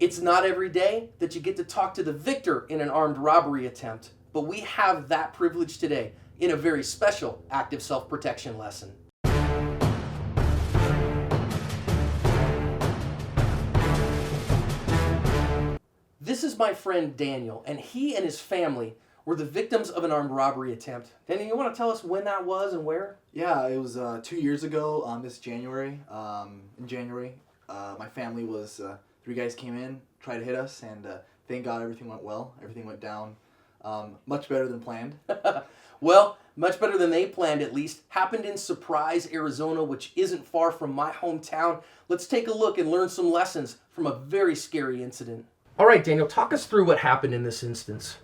It's not every day that you get to talk to the victor in an armed robbery attempt, but we have that privilege today in a very special active self-protection lesson. This is my friend Daniel, and he and his family were the victims of an armed robbery attempt. Daniel, you want to tell us when that was and where? Yeah, it was 2 years ago this January. In January, my family was, 3 guys came in, tried to hit us, and thank God everything went well. Everything went down much better than planned. Well, much better than they planned at least. Happened in Surprise, Arizona, which isn't far from my hometown. Let's take a look and learn some lessons from a very scary incident. All right, Daniel, talk us through what happened in this instance.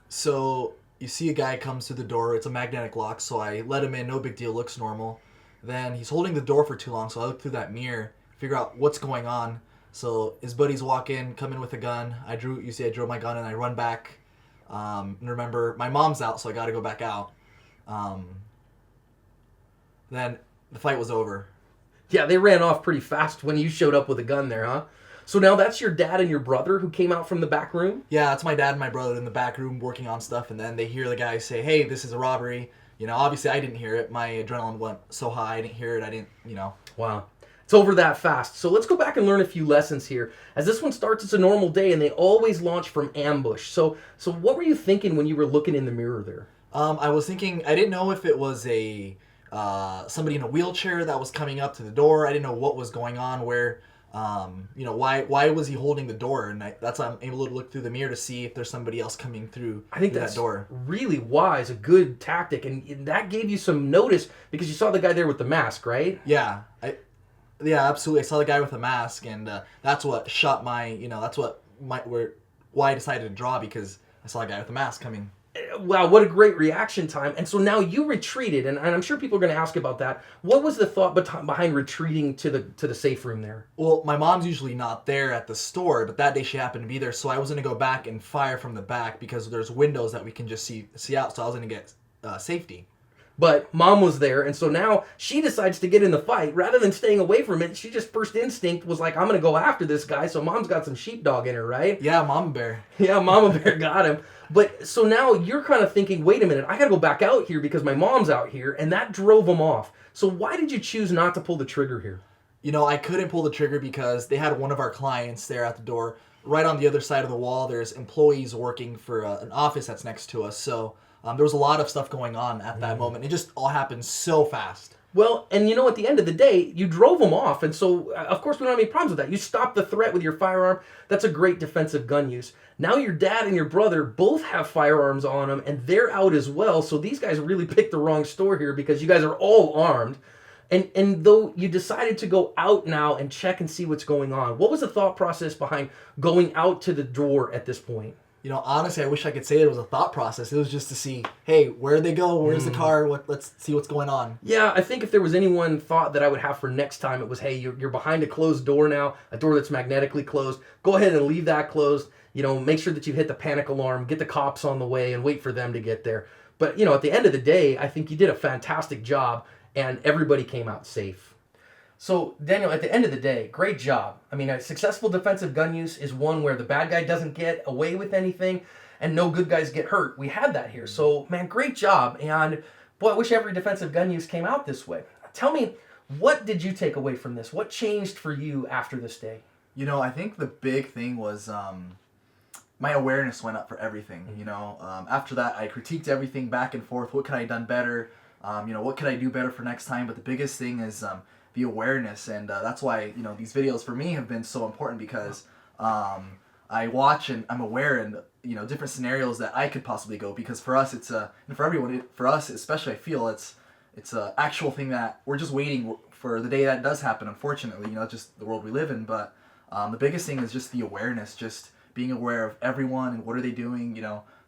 So you see a guy comes to the door. It's a magnetic lock, so I let him in. No big deal. Looks normal. Then he's holding the door for too long, so I look through that mirror, figure out what's going on. So his buddies walk in, come in with a gun. I drove my gun, and I run back. And remember, my mom's out, so I got to go back out. Then the fight was over. Yeah, they ran off pretty fast when you showed up with a gun there, huh? So now that's your dad and your brother who came out from the back room? Yeah, it's my dad and my brother in the back room working on stuff, and then they hear the guy say, "Hey, this is a robbery." You know, obviously I didn't hear it. My adrenaline went so high, I didn't hear it. I didn't, Wow. It's over that fast. So let's go back and learn a few lessons here. As this one starts, it's a normal day, and they always launch from ambush. So what were you thinking when you were looking in the mirror there? I was thinking, I didn't know if it was somebody in a wheelchair that was coming up to the door. I didn't know what was going on, where, why was he holding the door? And that's why I'm able to look through the mirror to see if there's somebody else coming through. I think that door. Really wise, a good tactic, and that gave you some notice because you saw the guy there with the mask, right? Yeah, yeah, absolutely. I saw the guy with the mask, and that's what shot why I decided to draw, because I saw a guy with the mask coming. Wow, what a great reaction time. And so now you retreated, and I'm sure people are going to ask about that. What was the thought behind retreating to the safe room there? Well, my mom's usually not there at the store, but that day she happened to be there, so I was going to go back and fire from the back because there's windows that we can just see out, so I was going to get safety. But mom was there, and so now she decides to get in the fight. Rather than staying away from it, she just first instinct was like, I'm going to go after this guy, so mom's got some sheepdog in her, right? Yeah, Mama Bear. Yeah, Mama Bear got him. But so now you're kind of thinking, wait a minute, I got to go back out here because my mom's out here, and that drove them off. So why did you choose not to pull the trigger here? I couldn't pull the trigger because they had one of our clients there at the door. Right on the other side of the wall, there's employees working for an office that's next to us, so there was a lot of stuff going on at that moment. It just all happened so fast. Well, and at the end of the day, you drove them off, and so, of course, we don't have any problems with that. You stopped the threat with your firearm. That's a great defensive gun use. Now your dad and your brother both have firearms on them, and they're out as well, so these guys really picked the wrong store here because you guys are all armed. And though you decided to go out now and check and see what's going on, what was the thought process behind going out to the door at this point? Honestly, I wish I could say it was a thought process. It was just to see, hey, where'd they go? Where's the car? Let's see what's going on. Yeah, I think if there was any one thought that I would have for next time, it was, hey, you're behind a closed door now, a door that's magnetically closed. Go ahead and leave that closed. Make sure that you hit the panic alarm, get the cops on the way, and wait for them to get there. But, at the end of the day, I think you did a fantastic job, and everybody came out safe. So, Daniel, at the end of the day, great job. I mean, a successful defensive gun use is one where the bad guy doesn't get away with anything and no good guys get hurt. We had that here. So, man, great job. And, boy, I wish every defensive gun use came out this way. Tell me, what did you take away from this? What changed for you after this day? I think the big thing was my awareness went up for everything. After that, I critiqued everything back and forth. What could I have done better? What could I do better for next time? But the biggest thing is the awareness, and that's why these videos for me have been so important, because I watch and I'm aware, and different scenarios that I could possibly go, because for us and for everyone, for us especially, I feel it's a actual thing that we're just waiting for the day that does happen. Unfortunately, just the world we live in. But the biggest thing is just the awareness, just being aware of everyone and what are they doing,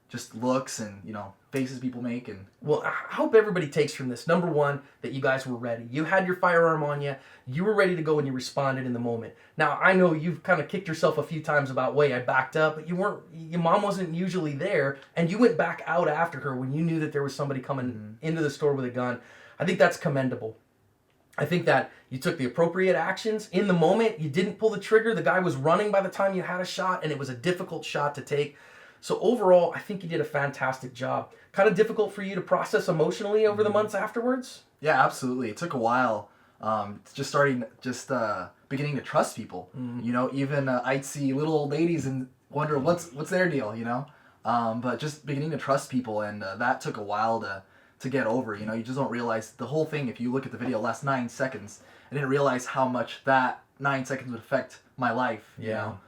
just looks and faces people make. And well, I hope everybody takes from this, number one, that you guys were ready. You had your firearm on you. You were ready to go, and you responded in the moment. Now, I know you've kind of kicked yourself a few times about, I backed up, but your mom wasn't usually there, and you went back out after her when you knew that there was somebody coming into the store with a gun. I think that's commendable. I think that you took the appropriate actions in the moment. You didn't pull the trigger. The guy was running by the time you had a shot, and it was a difficult shot to take. So overall, I think you did a fantastic job. Kind of difficult for you to process emotionally over the months afterwards? Yeah, absolutely. It took a while. Beginning to trust people. You know, even I'd see little old ladies and wonder what's their deal. You know, but just beginning to trust people, and that took a while to get over. You know, you just don't realize the whole thing. If you look at the video, last 9 seconds, I didn't realize how much that 9 seconds would affect my life. You know,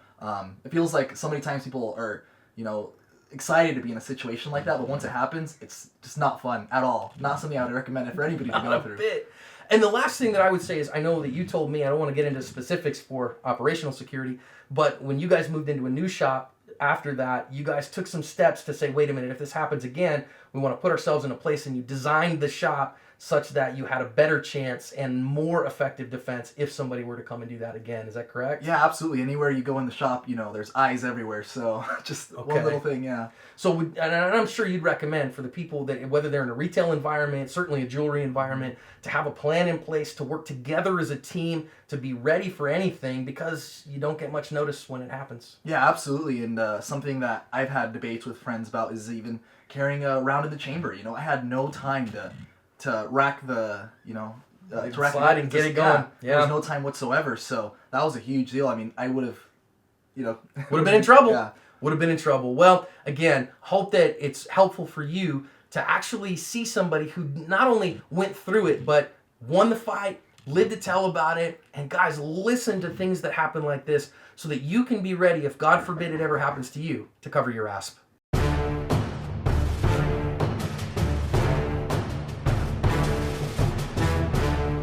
it feels like so many times people are, you know, excited to be in a situation like that, but once it happens, it's just not fun at all. Not something I would recommend it for anybody to go through. Bit. And the last thing that I would say is, I know that you told me, I don't want to get into specifics for operational security, but when you guys moved into a new shop after that, you guys took some steps to say, wait a minute, if this happens again, we want to put ourselves in a place, and you designed the shop such that you had a better chance and more effective defense if somebody were to come and do that again. Is that correct? Yeah, absolutely. Anywhere you go in the shop, you know, there's eyes everywhere. So just one little thing, yeah. So, and I'm sure you'd recommend for the people that, whether they're in a retail environment, certainly a jewelry environment, to have a plan in place, to work together as a team, to be ready for anything, because you don't get much notice when it happens. Yeah, absolutely. And something that I've had debates with friends about is even carrying a round in the chamber. You know, I had no time to rack the, you know, to rack slide and get it going. Yeah. There was no time whatsoever. So that was a huge deal. I mean, I would have, you know, would have been in trouble. Yeah. Would have been in trouble. Well, again, hope that it's helpful for you to actually see somebody who not only went through it, but won the fight, lived to tell about it. And guys, listen to things that happen like this so that you can be ready, if God forbid it ever happens to you, to cover your ass.